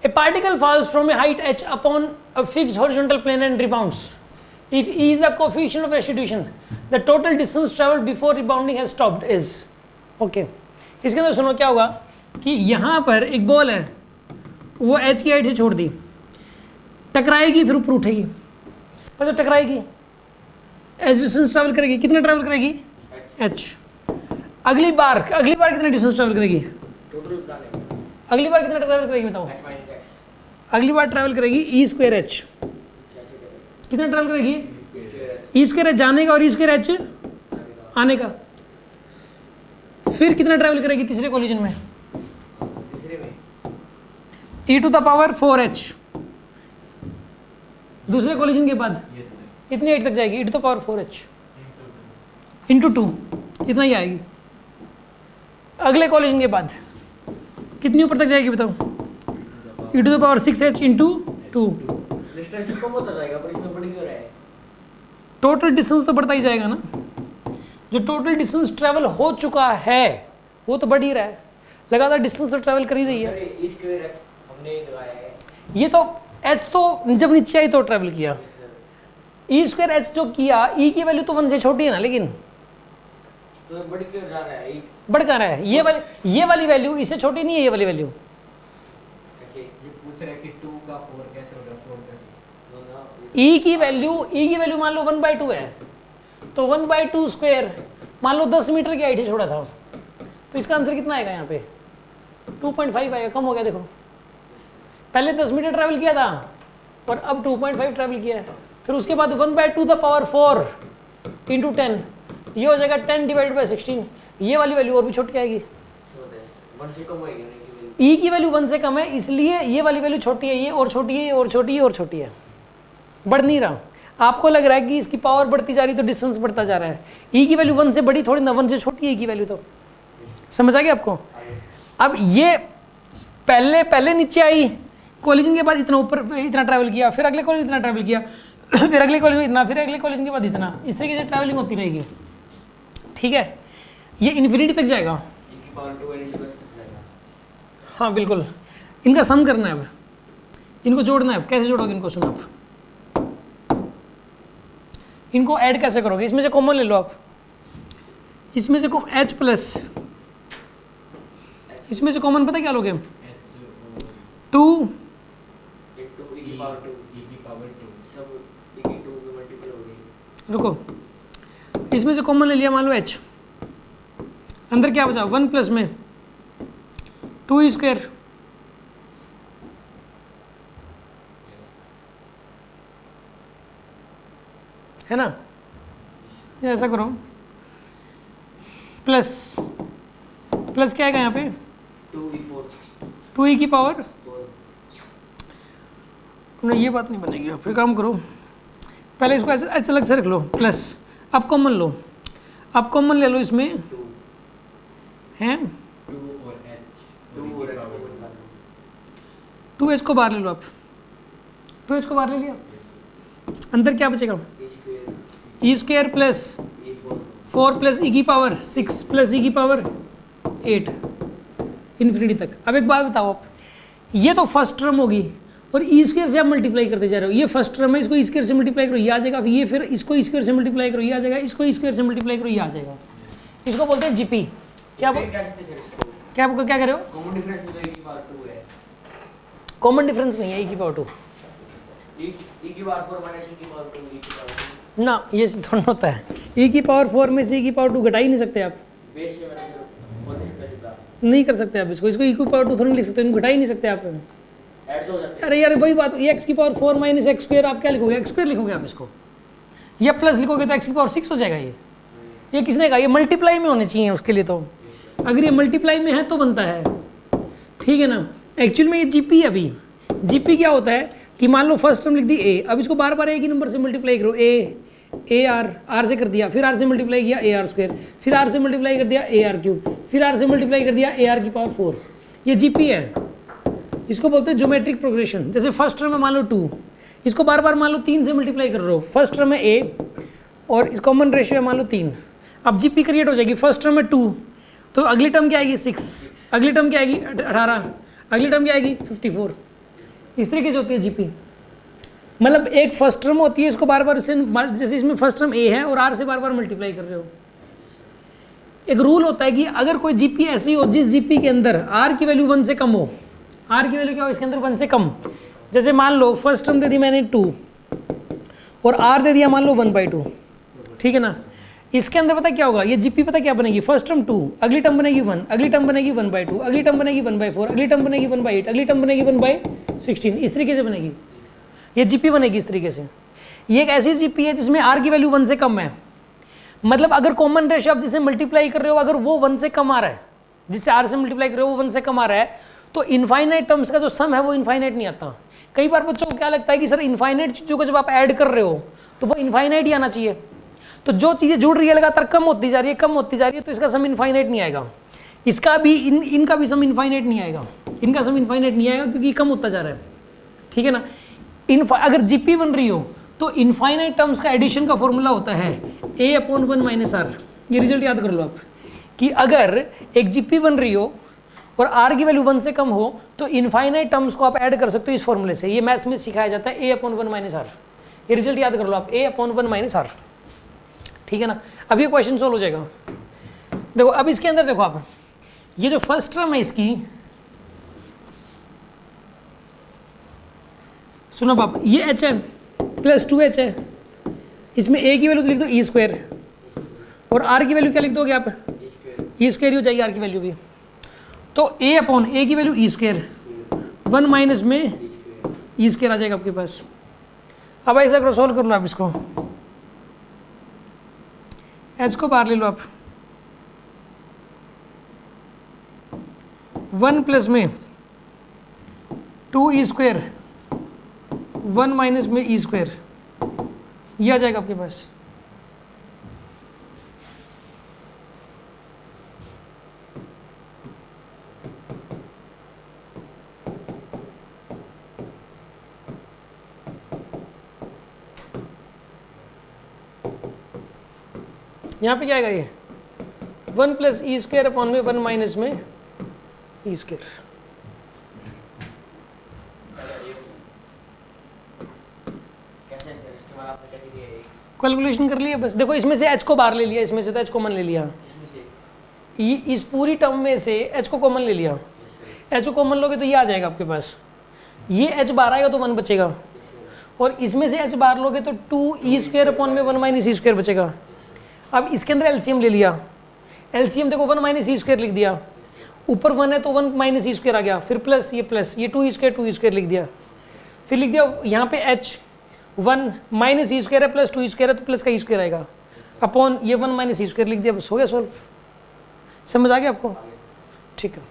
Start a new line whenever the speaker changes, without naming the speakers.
A particle falls from a height h upon a fixed horizontal plane and rebounds. If e is the coefficient of restitution, the total distance traveled before rebounding has stopped is. Okay. इसके अंदर सुनो क्या होगा कि यहाँ पर एक ball है, वो h की हाइट से छोड़ दी, टकराएगी फिर ऊपर उठेगी, पर तो टकराएगी एच डिस्टेंस ट्रैवल करेगी, कितना ट्रैवल करेगी h. अगली बार कितना डिस्टेंस ट्रैवल करेगी, अगली बार कितना ट्रैवल करेगी बताओ, अगली बार ट्रैवल करेगी ई स्क्वायर एच. कितना ट्रैवल करेगी, ई स्क्वायर एच जाने का और ई स्क्वायर एच आने का. फिर कितना ट्रैवल करेगी तीसरे कोलिजन में, ई टू द पावर 4h. दूसरे कोलिजन के बाद इतनी हाइट तक जाएगी, e to the power 4h into 2, इतना ही आएगी. अगले कोलिजन के बाद कितनी ऊपर तक जाएगी बताओ, e to the power 6h into 2. Total distance तो बढ़ता ही जाएगा ना. जो टोटल डिस्टेंस ट्रैवल हो चुका है वो तो बढ़ ही रहा है, लगातार डिस्टेंस तो ट्रैवल कर ही रही है. ये तो h तो जब नीचे आई तो ट्रैवल किया, ई स्क्वायर एच जो किया, ई की वैल्यू तो 1 से छोटी है ना, लेकिन
तो बढ़ क्यों जा रहा है,
बढ़ कहाँ रहा है. ये वाली वैल्यू इससे छोटी नहीं है, ये वाली वैल्यू.
पूछ रहे कि 2 का 4 कैसे होगा, 4 कैसे.
ई की वैल्यू मान लो 1/2 है, तो 1/2 स्क्वायर मान लो 10 मीटर की हाइट से छोड़ा था, तो इसका आंसर कितना आएगा यहाँ पे 2.5 आएगा. कम हो गया देखो, पहले 10 मीटर ट्रैवल किया था और अब 2.5 ट्रैवल किया है. फिर उसके बाद 1/2 द पावर 4 इंटू 10, ये हो जाएगा 10 डिवाइडेड बाई 16. ये वाली वैल्यू और भी छोटी आएगी,
1 से कम आएगी.
ई की वैल्यू 1 से कम है, इसलिए ये वाली वैल्यू छोटी है, ये और छोटी है, ये और छोटी है, और छोटी है, बढ़ नहीं रहा. आपको लग रहा है कि इसकी पावर बढ़ती जा रही तो डिस्टेंस बढ़ता जा रहा है. ई की वैल्यू 1 से बड़ी थोड़ी ना, 1 से छोटी है की वैल्यू. तो समझ आ गया आपको. अब ये पहले नीचे आई, कॉलिजन के बाद इतना ऊपर इतना ट्रैवल किया, फिर अगले कॉलेज इतना ट्रैवल किया, फिर अगले कॉलेज इतना, फिर अगले कॉलेज के बाद इतना, इस तरीके से ट्रैवलिंग होती रहेगी. ठीक है, ये इन्फिनिटी तक जाएगा. हाँ बिल्कुल, इनका सम करना है, अब इनको जोड़ना है. कैसे जोड़ोगे इनको, सुनो आप, इनको ऐड कैसे करोगे, इसमें से कॉमन ले लो आप, इसमें से h प्लस, इसमें से कॉमन पता क्या लोगे, 2 रुको, इसमें से कॉमन ले लिया, मान लो h, अंदर क्या बचा 1 प्लस में 2 स्क्वायर, है ना. ये ऐसा करो, प्लस क्या आएगा यहाँ पे 2e की पावर. नहीं ये बात नहीं बनेगी, फिर काम करो, पहले इसको ऐसे अलग से रख लो, प्लस. अब कॉमन लो, अब कॉमन ले लो, इसमें हैं 2h को बाहर ले लो. आप 2h को बाहर ले लिया, अंदर क्या बचेगा, ई स्क्वायर प्लस 4 प्लस ई की पावर 6 प्लस ई की पावर 8 इन्फिनिटी तक. अब एक बात बताओ आप, ये तो फर्स्ट टर्म होगी और ई स्क्वायर से आप मल्टीप्लाई करते जा रहे हो. ये फर्स्ट टर्म है, इसको ई स्क्वायर से मल्टीप्लाई करो, ये आ जाएगा. ये फिर इसको ई स्क्वायर से मल्टीप्लाई करो, ये आ जाएगा. इसको ई स्क्वायर से मल्टीप्लाई करो, ये आ जाएगा. इसको बोलते हैं जीपी. क्या क्या कह रहे हो, कॉमन डिफरेंस नहीं है ई की पावर 2 ना, ये दोनों होता है. ई की पावर 4 में से ई की पावर 2 घटा ही नहीं सकते आप, नहीं कर सकते आप इसको ई की पावर 2 थोड़ी लिख सकते हो, घटा ही नहीं सकते आप. अरे यार वही बात, ये एक्स की पावर 4 माइनस एक्स स्क्वायर, आप क्या लिखोगे, एक्स स्क्वायर लिखोगे आप इसको, या प्लस लिखोगे तो एक्स की पावर 6 हो जाएगा. ये किसने कहा, ये मल्टीप्लाई में होने चाहिए उसके लिए. तो अगर ये मल्टीप्लाई में है तो बनता है, ठीक है ना. एक्चुअल में ये जीपी है. अभी जीपी क्या होता है कि मान लो फर्स्ट टर्म लिख दी ए, अब इसको बार बार एक ही नंबर से मल्टीप्लाई करो, ए आर से कर दिया, फिर आर से मल्टीप्लाई किया ए आर स्क्वायर, फिर आर से मल्टीप्लाई कर दिया ए आर क्यूब, फिर आर से मल्टीप्लाई कर दिया ए आर की पावर 4. ये जीपी है, इसको बोलते हैं ज्योमेट्रिक प्रोग्रेशन. जैसे फर्स्ट टर्म में मान लो 2, इसको बार बार मान लो 3 से मल्टीप्लाई कर रहे हो. फर्स्ट टर्म में ए और इस कॉमन रेशियो है मान लो 3, अब जीपी क्रिएट हो जाएगी. फर्स्ट टर्म में 2, तो अगली टर्म क्या आएगी 6, अगली टर्म क्या आएगी 18, अगली टर्म क्या आएगी 54. इस तरीके से होती है जीपी। मतलब एक फर्स्ट टर्म होती है, इसको बार बार से, जैसे इसमें फर्स्ट टर्म ए है और आर से बार बार मल्टीप्लाई कर रहे हो। एक रूल होता है कि अगर कोई जीपी ऐसी हो जिस जीपी के अंदर आर की वैल्यू 1 से कम हो, आर की वैल्यू क्या हो इसके अंदर 1 से कम, जैसे मान लो फर्स्ट टर्म दे दी मैंने 2 और आर दे दिया मान लो 1/2, ठीक है ना। इसके अंदर पता क्या होगा, ये जीपी पता क्या बनेगी, फर्स्ट टर्म 2, अगली टर्म बनेगी 1, अगली टर्म बनेगी 1/2, अगली टर्म बनेगी 1/4, अगली टर्म बनेगी 1/8, अगली टर्म बनेगी 1/16, इस तरीके से बनेगी ये जीपी बनेगी इस तरीके से। ये एक ऐसी जीपी है जिसमें आर की वैल्यू 1 से कम है, मतलब अगर कॉमन रेशियो आप जिसे मल्टीप्लाई कर रहे हो अगर वो 1 से कम आ रहा है, जिससे आर से मल्टीप्लाई कर रहे हो वो 1 से कम आ रहा है, तो इनफाइनाइट टर्म्स का जो सम है वो इनफाइनाइट नहीं आता। कई बार बच्चों को क्या लगता है कि सर इनफाइनाइट चीज़ों को जब आप ऐड कर रहे हो तो वो इनफाइनाइट ही आना चाहिए, तो जो चीज़ें जुड़ रही है लगातार कम होती जा रही है, कम होती जा रही है, तो इसका सम इनफाइनाइट नहीं आएगा। इसका भी इनका भी सम इनफाइनाइट नहीं आएगा, इनका सम इनफाइनाइट नहीं आएगा क्योंकि कम होता जा रहा है, ठीक है ना। अगर जीपी बन रही हो तो इनफाइनाइट टर्म्स का एडिशन का फॉर्मूला होता है a/1 - r। ये रिजल्ट याद कर लो आप कि अगर एक जीपी बन रही हो और r की वैल्यू 1 से कम हो तो इनफाइनाइट टर्म्स को आप ऐड कर सकते हो इस फॉर्मूले से। ये मैथ्स में सिखाया जाता है a/1 - r। ये रिजल्ट याद कर लो आप a/1 - r, ठीक है ना। अब ये क्वेश्चन सोल्व हो जाएगा। देखो अब इसके अंदर देखो आप, ये जो फर्स्ट टर्म है इसकी, सुनो बाप, ये h है प्लस 2h है, इसमें a की वैल्यू तो लिख दो e² और r की वैल्यू क्या लिख दोगे आप, e² ही हो जाएगी r की वैल्यू भी। तो a की वैल्यू e², 1 माइनस में e² आ जाएगा आपके पास। अब ऐसा करो, सोल्व कर लो आप इसको, h को बाहर ले लो आप, 1 प्लस में 2e², 1 माइनस में e², ये आ जाएगा आपके पास। यहाँ पे क्या आएगा, ये 1 प्लस e² अपॉन में 1 माइनस में e²। कैलकुलेशन कर लिया बस। देखो इसमें से h को बाहर ले लिया, इसमें से तो h कॉमन ले लिया, इस पूरी टर्म में से h को कॉमन ले लिया, h को कॉमन लोगे तो ये आ जाएगा आपके पास, ये h बाहर आएगा तो 1 बचेगा, और इसमें से h बाहर लोगे तो 2e² अपॉन में 1 माइनस e² बचेगा। अब इसके अंदर एलसीएम ले लिया, एलसीएम देखो 1 माइनस e² लिख दिया, ऊपर 1 है तो 1 माइनस e² आ गया, फिर प्लस ये 2e² लिख दिया, फिर लिख दिया यहाँ पे h 1 माइनस e² है प्लस 2e² है तो प्लस का e² आएगा, अपॉन ये 1 माइनस e² लिख दिया, बस हो गया सॉल्व। समझ आ गया आपको, ठीक है।